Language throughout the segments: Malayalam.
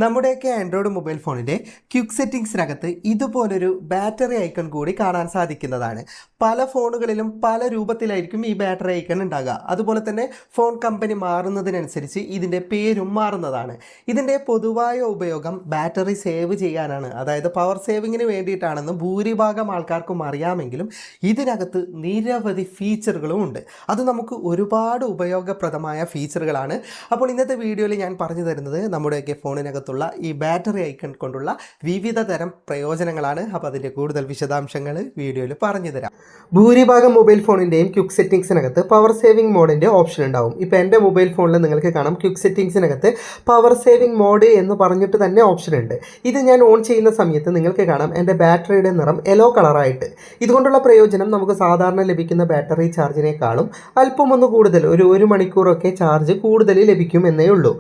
നമ്മുടെയൊക്കെ ആൻഡ്രോയിഡ് മൊബൈൽ ഫോണിൻ്റെ ക്വിക്ക് സെറ്റിംഗ്സിനകത്ത് ഇതുപോലൊരു ബാറ്ററി ഐക്കൺ കൂടി കാണാൻ സാധിക്കുന്നതാണ്. പല ഫോണുകളിലും പല രൂപത്തിലായിരിക്കും ഈ ബാറ്ററി ഐക്കൺ ഉണ്ടാകുക. അതുപോലെ തന്നെ ഫോൺ കമ്പനി മാറുന്നതിനനുസരിച്ച് ഇതിൻ്റെ പേരും മാറുന്നതാണ്. ഇതിൻ്റെ പൊതുവായ ഉപയോഗം ബാറ്ററി സേവ് ചെയ്യാനാണ്, അതായത് പവർ സേവിങ്ങിന് വേണ്ടിയിട്ടാണെന്ന് ഭൂരിഭാഗം ആൾക്കാർക്കും അറിയാമെങ്കിലും ഇതിനകത്ത് നിരവധി ഫീച്ചറുകളും ഉണ്ട്. അത് നമുക്ക് ഒരുപാട് ഉപയോഗപ്രദമായ ഫീച്ചറുകളാണ്. അപ്പോൾ ഇന്നത്തെ വീഡിയോയിൽ ഞാൻ പറഞ്ഞു തരുന്നത് നമ്മുടെയൊക്കെ ഫോണിനകത്ത് ഈ ബാറ്ററി ഐക്കൺ കൊണ്ടുള്ള വിവിധ തരം പ്രയോജനങ്ങളാണ്. അപ്പോൾ അതിൻ്റെ കൂടുതൽ വിശദാംശങ്ങൾ വീഡിയോയിൽ പറഞ്ഞു തരാം. ഭൂരിഭാഗം മൊബൈൽ ഫോണിൻ്റെയും ക്വിക്ക് സെറ്റിംഗ്സിനകത്ത് പവർ സേവിംഗ് മോഡിൻ്റെ ഓപ്ഷൻ ഉണ്ടാവും. ഇപ്പോൾ എൻ്റെ മൊബൈൽ ഫോണിൽ നിങ്ങൾക്ക് കാണാം ക്വിക്ക് സെറ്റിംഗ്സിനകത്ത് പവർ സേവിംഗ് മോഡ് എന്ന് പറഞ്ഞിട്ട് തന്നെ ഓപ്ഷൻ ഉണ്ട്. ഇത് ഞാൻ ഓൺ ചെയ്യുന്ന സമയത്ത് നിങ്ങൾക്ക് കാണാം എൻ്റെ ബാറ്ററിയുടെ നിറം യെല്ലോ കളറായിട്ട്. ഇതുകൊണ്ടുള്ള പ്രയോജനം നമുക്ക് സാധാരണ ലഭിക്കുന്ന ബാറ്ററി ചാർജിനേക്കാളും അല്പം ഒന്ന് കൂടുതൽ, ഒരു മണിക്കൂറൊക്കെ ചാർജ് കൂടുതൽ ലഭിക്കും എന്നേ ഉള്ളൂ.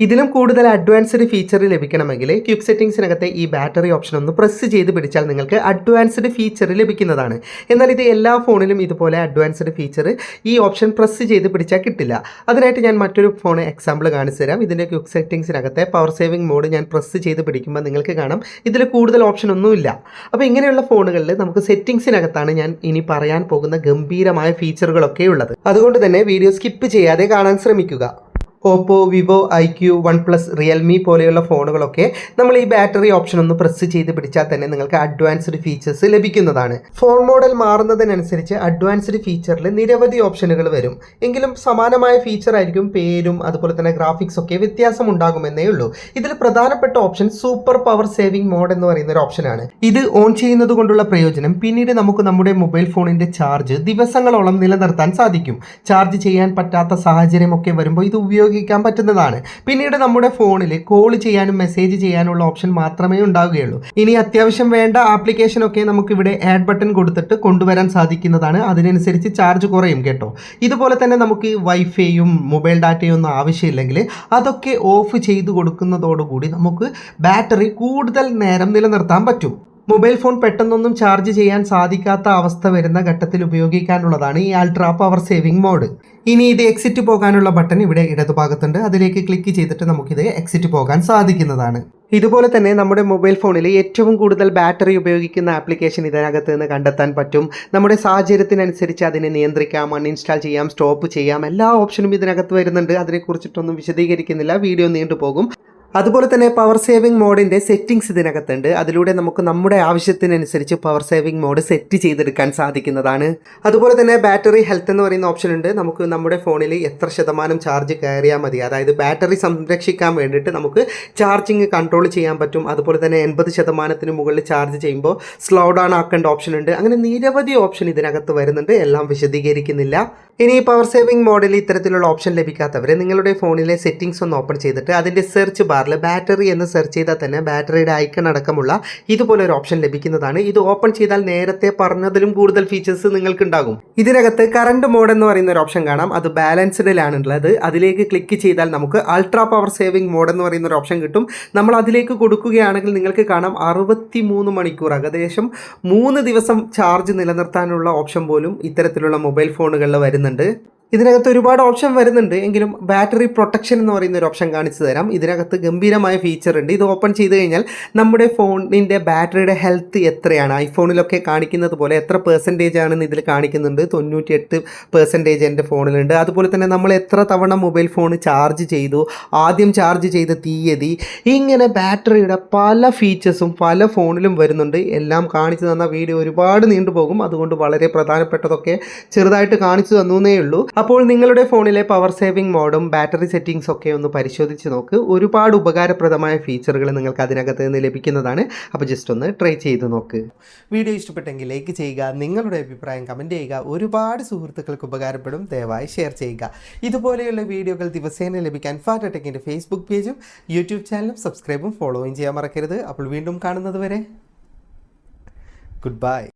ഇതിലും കൂടുതൽ അഡ്വാൻസ്ഡ് ഫീച്ചർ ലഭിക്കണമെങ്കിൽ ക്വിക്ക് സെറ്റിംഗ്സിനകത്തെ ഈ ബാറ്ററി ഓപ്ഷൻ ഒന്ന് പ്രസ് ചെയ്ത് പിടിച്ചാൽ നിങ്ങൾക്ക് അഡ്വാൻസ്ഡ് ഫീച്ചർ ലഭിക്കുന്നതാണ്. എന്നാൽ ഇത് എല്ലാ ഫോണിലും ഇതുപോലെ അഡ്വാൻസ്ഡ് ഫീച്ചർ ഈ ഓപ്ഷൻ പ്രസ് ചെയ്ത് പിടിച്ചാൽ കിട്ടില്ല. അതിനായിട്ട് ഞാൻ മറ്റൊരു ഫോൺ എക്സാമ്പിൾ കാണിച്ചു തരാം. ഇതിൻ്റെ ക്വിക്ക് സെറ്റിംഗ്സിനകത്തെ പവർ സേവിംഗ് മോഡ് ഞാൻ പ്രസ് ചെയ്ത് പിടിക്കുമ്പോൾ നിങ്ങൾക്ക് കാണാം ഇതിൽ കൂടുതൽ ഓപ്ഷൻ ഒന്നുമില്ല. അപ്പോൾ ഇങ്ങനെയുള്ള ഫോണുകളിൽ നമുക്ക് സെറ്റിംഗ്സിനകത്താണ് ഞാൻ ഇനി പറയാൻ പോകുന്ന ഗംഭീരമായ ഫീച്ചറുകളൊക്കെ ഉള്ളത്. അതുകൊണ്ട് തന്നെ വീഡിയോ സ്കിപ്പ് ചെയ്യാതെ കാണാൻ ശ്രമിക്കുക. Oppo, Vivo, iQOO, OnePlus, Realme പോലെയുള്ള ഫോണുകളൊക്കെ നമ്മൾ ഈ ബാറ്ററി ഓപ്ഷൻ ഒന്ന് പ്രസ് ചെയ്ത് പിടിച്ചാൽ തന്നെ നിങ്ങൾക്ക് അഡ്വാൻസ്ഡ് ഫീച്ചേഴ്സ് ലഭിക്കുന്നതാണ്. ഫോൺ മോഡൽ മാറുന്നതിനനുസരിച്ച് അഡ്വാൻസ്ഡ് ഫീച്ചറിൽ നിരവധി ഓപ്ഷനുകൾ വരും. എങ്കിലും സമാനമായ ഫീച്ചർ ആയിരിക്കും. പേരും അതുപോലെ തന്നെ ഗ്രാഫിക്സ് ഒക്കെ വ്യത്യാസം ഉണ്ടാകുമെന്നേ ഉള്ളൂ. ഇതിൽ പ്രധാനപ്പെട്ട option super power saving mode എന്ന് പറയുന്ന ഒരു ഓപ്ഷനാണ്. ഇത് ഓൺ ചെയ്യുന്നത് കൊണ്ടുള്ള പ്രയോജനം പിന്നീട് നമുക്ക് നമ്മുടെ മൊബൈൽ ഫോണിൻ്റെ ചാർജ് ദിവസങ്ങളോളം നിലനിർത്താൻ സാധിക്കും. ചാർജ് ചെയ്യാൻ പറ്റാത്ത സാഹചര്യമൊക്കെ വരുമ്പോൾ ഇത് ഉപയോഗിക്കാൻ പറ്റുന്നതാണ്. പിന്നീട് നമ്മുടെ ഫോണിൽ കോൾ ചെയ്യാനും മെസ്സേജ് ചെയ്യാനുള്ള ഓപ്ഷൻ മാത്രമേ ഉണ്ടാവുകയുള്ളൂ. ഇനി അത്യാവശ്യം വേണ്ട ആപ്ലിക്കേഷൻ ഒക്കെ നമുക്കിവിടെ ആഡ് ബട്ടൺ കൊടുത്തിട്ട് കൊണ്ടുവരാൻ സാധിക്കുന്നതാണ്. അതിനനുസരിച്ച് ചാർജ് കുറയും കേട്ടോ. ഇതുപോലെ തന്നെ നമുക്ക് വൈഫൈയും മൊബൈൽ ഡാറ്റയും ഒന്നും ആവശ്യമില്ലെങ്കിൽ അതൊക്കെ ഓഫ് ചെയ്ത് കൊടുക്കുന്നതോടുകൂടി നമുക്ക് ബാറ്ററി കൂടുതൽ നേരം നിലനിർത്താൻ പറ്റും. മൊബൈൽ ഫോൺ പെട്ടെന്നൊന്നും ചാർജ് ചെയ്യാൻ സാധിക്കാത്ത അവസ്ഥ വരുന്ന ഘട്ടത്തിൽ ഉപയോഗിക്കാനുള്ളതാണ് ഈ അൾട്രാ പവർ സേവിംഗ് മോഡ്. ഇനി ഇത് എക്സിറ്റ് പോകാനുള്ള ബട്ടൺ ഇവിടെ ഇടതുഭാഗത്തുണ്ട്. അതിലേക്ക് ക്ലിക്ക് ചെയ്തിട്ട് നമുക്കിത് എക്സിറ്റ് പോകാൻ സാധിക്കുന്നതാണ്. ഇതുപോലെ തന്നെ നമ്മുടെ മൊബൈൽ ഫോണിൽ ഏറ്റവും കൂടുതൽ ബാറ്ററി ഉപയോഗിക്കുന്ന ആപ്ലിക്കേഷൻ ഇതിനകത്ത് നിന്ന് കണ്ടെത്താൻ പറ്റും. നമ്മുടെ സാഹചര്യത്തിനനുസരിച്ച് അതിനെ നിയന്ത്രിക്കാം, അൺഇൻസ്റ്റാൾ ചെയ്യാം, സ്റ്റോപ്പ് ചെയ്യാം. എല്ലാ ഓപ്ഷനും ഇതിനകത്ത് വരുന്നുണ്ട്. അതിനെക്കുറിച്ചിട്ടൊന്നും വിശദീകരിക്കുന്നില്ല, വീഡിയോ നീണ്ടുപോകും. അതുപോലെ തന്നെ പവർ സേവിംഗ് മോഡിൻ്റെ സെറ്റിംഗ്സ് ഇതിനകത്തുണ്ട്. അതിലൂടെ നമുക്ക് നമ്മുടെ ആവശ്യത്തിനനുസരിച്ച് പവർ സേവിംഗ് മോഡ് സെറ്റ് ചെയ്തെടുക്കാൻ സാധിക്കുന്നതാണ്. അതുപോലെ തന്നെ ബാറ്ററി ഹെൽത്ത് എന്ന് പറയുന്ന ഓപ്ഷൻ ഉണ്ട്. നമുക്ക് നമ്മുടെ ഫോണിൽ എത്ര ശതമാനം ചാർജ് കയറിയാൽ മതി, അതായത് ബാറ്ററി സംരക്ഷിക്കാൻ വേണ്ടിയിട്ട് നമുക്ക് ചാർജിങ് കൺട്രോൾ ചെയ്യാൻ പറ്റും. അതുപോലെ തന്നെ 80% മുകളിൽ ചാർജ് ചെയ്യുമ്പോൾ സ്ലോ ഡൗൺ ആക്കേണ്ട ഓപ്ഷൻ ഉണ്ട്. അങ്ങനെ നിരവധി ഓപ്ഷൻ ഇതിനകത്ത് വരുന്നുണ്ട്. എല്ലാം വിശദീകരിക്കുന്നില്ല. ഇനി പവർ സേവിംഗ് മോഡിൽ ഇത്തരത്തിലുള്ള ഓപ്ഷൻ ലഭിക്കാത്തവർ നിങ്ങളുടെ ഫോണിലെ സെറ്റിംഗ്സ് ഒന്ന് ഓപ്പൺ ചെയ്തിട്ട് അതിൻ്റെ സെർച്ച് ബാറിൽ ബാറ്ററി എന്ന് സെർച്ച് ചെയ്താൽ തന്നെ ബാറ്ററിയുടെ ഐക്കൺ അടക്കമുള്ള ഇതുപോലെ ഒരു ഓപ്ഷൻ ലഭിക്കുന്നതാണ്. ഇത് ഓപ്പൺ ചെയ്താൽ നേരത്തെ പറഞ്ഞതിലും കൂടുതൽ ഫീച്ചേഴ്സ് നിങ്ങൾക്ക് ഉണ്ടാകും. ഇതിനകത്ത് കറണ്ട് മോഡ് എന്ന് പറയുന്ന ഒരു ഓപ്ഷൻ കാണാം. അത് ബാലൻസ്ഡിലാണുള്ളത്. അതിലേക്ക് ക്ലിക്ക് ചെയ്താൽ നമുക്ക് അൾട്രാ പവർ സേവിംഗ് മോഡ് എന്ന് പറയുന്ന ഒരു ഓപ്ഷൻ കിട്ടും. നമ്മൾ അതിലേക്ക് കൊടുക്കുകയാണെങ്കിൽ നിങ്ങൾക്ക് കാണാം 63 മണിക്കൂർ, ഏകദേശം 3 ദിവസം ചാർജ് നിലനിർത്താനുള്ള ഓപ്ഷൻ പോലും ഇത്തരത്തിലുള്ള മൊബൈൽ ഫോണുകളിൽ വരുന്നുണ്ട്. ഇതിനകത്ത് ഒരുപാട് ഓപ്ഷൻ വരുന്നുണ്ട്. എങ്കിലും ബാറ്ററി പ്രൊട്ടക്ഷൻ എന്ന് പറയുന്ന ഒരു ഓപ്ഷൻ കാണിച്ചു തരാം. ഇതിനകത്ത് ഗംഭീരമായ ഫീച്ചർ ഉണ്ട്. ഇത് ഓപ്പൺ ചെയ്ത് കഴിഞ്ഞാൽ നമ്മുടെ ഫോണിൻ്റെ ബാറ്ററിയുടെ ഹെൽത്ത് എത്രയാണ്, ഐഫോണിലൊക്കെ കാണിക്കുന്നത് പോലെ എത്ര പെർസെൻറ്റേജ് ആണെന്ന് ഇതിൽ കാണിക്കുന്നുണ്ട്. 98% എൻ്റെ ഫോണിലുണ്ട്. അതുപോലെ തന്നെ നമ്മൾ എത്ര തവണ മൊബൈൽ ഫോൺ ചാർജ് ചെയ്തു, ആദ്യം ചാർജ് ചെയ്ത തീയതി, ഇങ്ങനെ ബാറ്ററിയുടെ പല ഫീച്ചേഴ്സും പല ഫോണിലും വരുന്നുണ്ട്. എല്ലാം കാണിച്ചു തന്ന വീഡിയോ ഒരുപാട് നീണ്ടുപോകും. അതുകൊണ്ട് വളരെ പ്രധാനപ്പെട്ടതൊക്കെ ചെറുതായിട്ട് കാണിച്ചു തന്നേ ഉള്ളൂ. അപ്പോൾ നിങ്ങളുടെ ഫോണിലെ പവർ സേവിംഗ് മോഡും ബാറ്ററി സെറ്റിംഗ്സ് ഒക്കെ ഒന്ന് പരിശോധിച്ച് നോക്ക്. ഒരുപാട് ഉപകാരപ്രദമായ ഫീച്ചറുകൾ നിങ്ങൾക്ക് അതിനകത്ത് നിന്ന് ലഭിക്കുന്നതാണ്. അപ്പോൾ ജസ്റ്റ് ഒന്ന് ട്രൈ ചെയ്ത് നോക്ക്. വീഡിയോ ഇഷ്ടപ്പെട്ടെങ്കിൽ ലൈക്ക് ചെയ്യുക, നിങ്ങളുടെ അഭിപ്രായം കമൻറ്റ് ചെയ്യുക. ഒരുപാട് സുഹൃത്തുക്കൾക്ക് ഉപകാരപ്പെടും. ദയവായി ഷെയർ ചെയ്യുക. ഇതുപോലെയുള്ള വീഡിയോകൾ ദിവസേന ലഭിക്കാൻ ഫാറ്റ് ടെക്കിൻ്റെ ഫേസ്ബുക്ക് പേജും യൂട്യൂബ് ചാനലും സബ്സ്ക്രൈബും ഫോളോയും ചെയ്യാൻ മറക്കരുത്. അപ്പോൾ വീണ്ടും കാണുന്നത് വരെ ഗുഡ് ബൈ.